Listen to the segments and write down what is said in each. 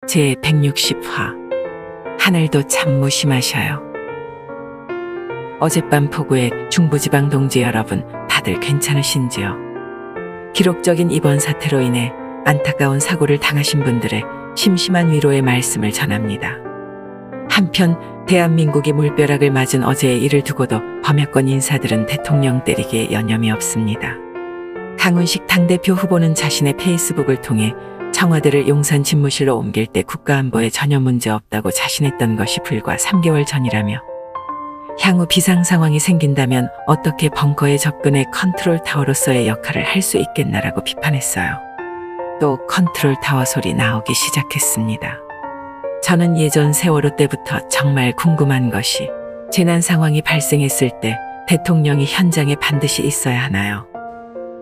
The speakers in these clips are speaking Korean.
제160화 하늘도 참 무심하셔요. 어젯밤 폭우에 중부지방 동지 여러분 다들 괜찮으신지요? 기록적인 이번 사태로 인해 안타까운 사고를 당하신 분들의 심심한 위로의 말씀을 전합니다. 한편 대한민국이 물벼락을 맞은 어제의 일을 두고도 범야권 인사들은 대통령 때리기에 여념이 없습니다. 강훈식 당대표 후보는 자신의 페이스북을 통해 청와대를 용산 집무실로 옮길 때 국가안보에 전혀 문제 없다고 자신했던 것이 불과 3개월 전이라며 향후 비상 상황이 생긴다면 어떻게 벙커에 접근해 컨트롤 타워로서의 역할을 할 수 있겠나라고 비판했어요. 또 컨트롤 타워 소리 나오기 시작했습니다. 저는 예전 세월호 때부터 정말 궁금한 것이 재난 상황이 발생했을 때 대통령이 현장에 반드시 있어야 하나요?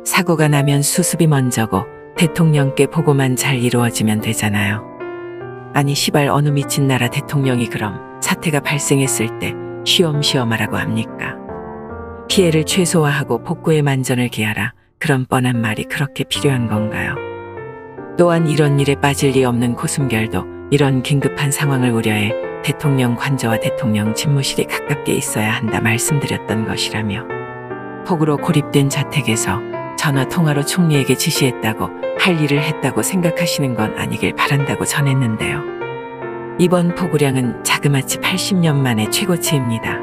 사고가 나면 수습이 먼저고 대통령께 보고만 잘 이루어지면 되잖아요. 아니 시발 어느 미친 나라 대통령이 그럼 사태가 발생했을 때 쉬엄쉬엄 하라고 합니까? 피해를 최소화하고 복구의 만전을 기하라. 그런 뻔한 말이 그렇게 필요한 건가요? 또한 이런 일에 빠질 리 없는 고순결도 이런 긴급한 상황을 우려해 대통령 관저와 대통령 집무실이 가깝게 있어야 한다 말씀드렸던 것이라며 폭우로 고립된 자택에서 전화 통화로 총리에게 지시했다고 할 일을 했다고 생각하시는 건 아니길 바란다고 전했는데요. 이번 폭우량은 자그마치 80년 만에 최고치입니다.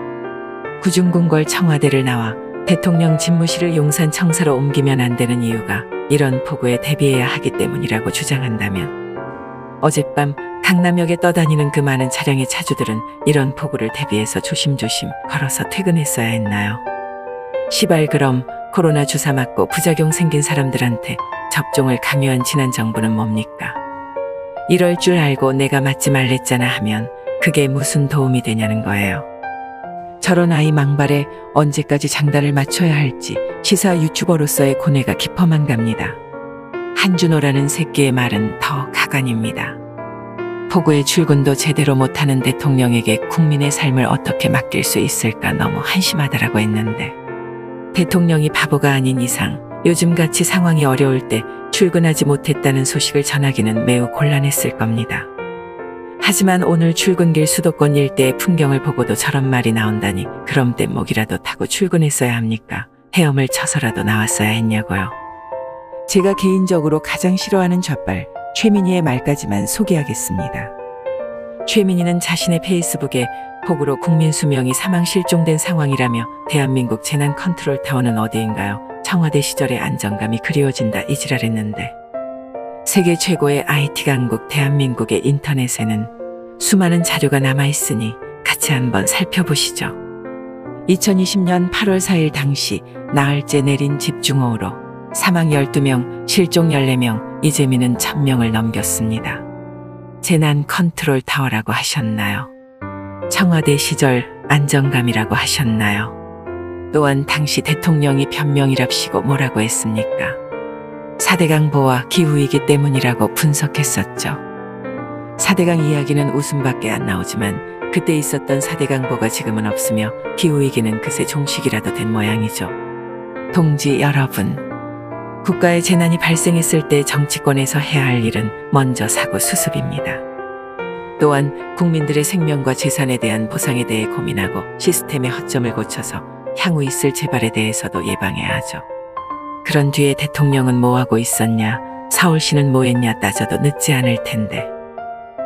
구중궁궐 청와대를 나와 대통령 집무실을 용산 청사로 옮기면 안 되는 이유가 이런 폭우에 대비해야 하기 때문이라고 주장한다면 어젯밤 강남역에 떠다니는 그 많은 차량의 차주들은 이런 폭우를 대비해서 조심조심 걸어서 퇴근했어야 했나요? 시발 그럼 코로나 주사 맞고 부작용 생긴 사람들한테 접종을 강요한 지난 정부는 뭡니까? 이럴 줄 알고 내가 맞지 말랬잖아 하면 그게 무슨 도움이 되냐는 거예요. 저런 아이 망발에 언제까지 장단을 맞춰야 할지 시사 유튜버로서의 고뇌가 깊어만 갑니다. 한준호라는 새끼의 말은 더 가관입니다. 폭우에 출근도 제대로 못하는 대통령에게 국민의 삶을 어떻게 맡길 수 있을까 너무 한심하다라고 했는데 대통령이 바보가 아닌 이상 요즘같이 상황이 어려울 때 출근하지 못했다는 소식을 전하기는 매우 곤란했을 겁니다. 하지만 오늘 출근길 수도권 일대의 풍경을 보고도 저런 말이 나온다니 그럼 뗏목이라도 타고 출근했어야 합니까? 헤엄을 쳐서라도 나왔어야 했냐고요. 제가 개인적으로 가장 싫어하는 좌빨 최민희의 말까지만 소개하겠습니다. 최민희는 자신의 페이스북에 폭우로 국민 수명이 사망 실종된 상황이라며 대한민국 재난 컨트롤 타워는 어디인가요? 청와대 시절의 안정감이 그리워진다 이지랄했는데 세계 최고의 IT 강국 대한민국의 인터넷에는 수많은 자료가 남아있으니 같이 한번 살펴보시죠. 2020년 8월 4일 당시 나흘째 내린 집중호우로 사망 12명, 실종 14명, 이재민은 1000명을 넘겼습니다. 재난 컨트롤 타워라고 하셨나요? 청와대 시절 안정감이라고 하셨나요? 또한 당시 대통령이 변명이랍시고 뭐라고 했습니까? 4대강 보와 기후위기 때문이라고 분석했었죠. 4대강 이야기는 웃음밖에 안 나오지만 그때 있었던 4대강 보가 지금은 없으며 기후위기는 그새 종식이라도 된 모양이죠. 동지 여러분, 국가의 재난이 발생했을 때 정치권에서 해야 할 일은 먼저 사고 수습입니다. 또한 국민들의 생명과 재산에 대한 보상에 대해 고민하고 시스템의 허점을 고쳐서 향후 있을 재발에 대해서도 예방해야 하죠. 그런 뒤에 대통령은 뭐하고 있었냐, 서울시는 뭐했냐 따져도 늦지 않을 텐데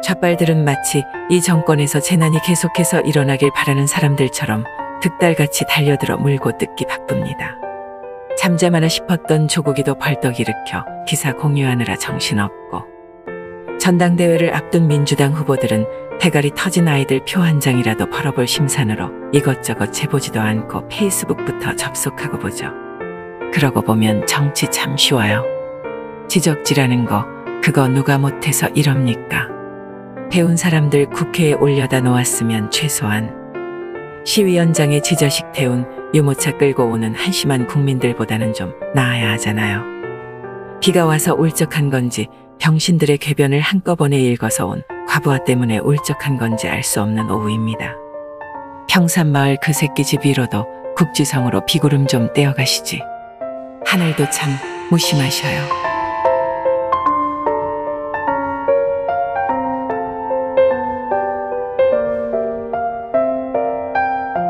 좌빨들은 마치 이 정권에서 재난이 계속해서 일어나길 바라는 사람들처럼 득달같이 달려들어 물고 뜯기 바쁩니다. 잠잠하나 싶었던 조국이도 벌떡 일으켜 기사 공유하느라 정신없고 전당대회를 앞둔 민주당 후보들은 대가리 터진 아이들 표 한 장이라도 벌어볼 심산으로 이것저것 재보지도 않고 페이스북부터 접속하고 보죠. 그러고 보면 정치 참 쉬워요. 지적질하는 거 그거 누가 못해서 이럽니까? 배운 사람들 국회에 올려다 놓았으면 최소한 시위원장의 지자식 태운 유모차 끌고 오는 한심한 국민들보다는 좀 나아야 하잖아요. 비가 와서 울적한 건지 병신들의 궤변을 한꺼번에 읽어서 온 과부하 때문에 울적한 건지 알 수 없는 오후입니다. 평산마을 그 새끼 집 위로도 국지성으로 비구름 좀 떼어가시지. 하늘도 참 무심하셔요.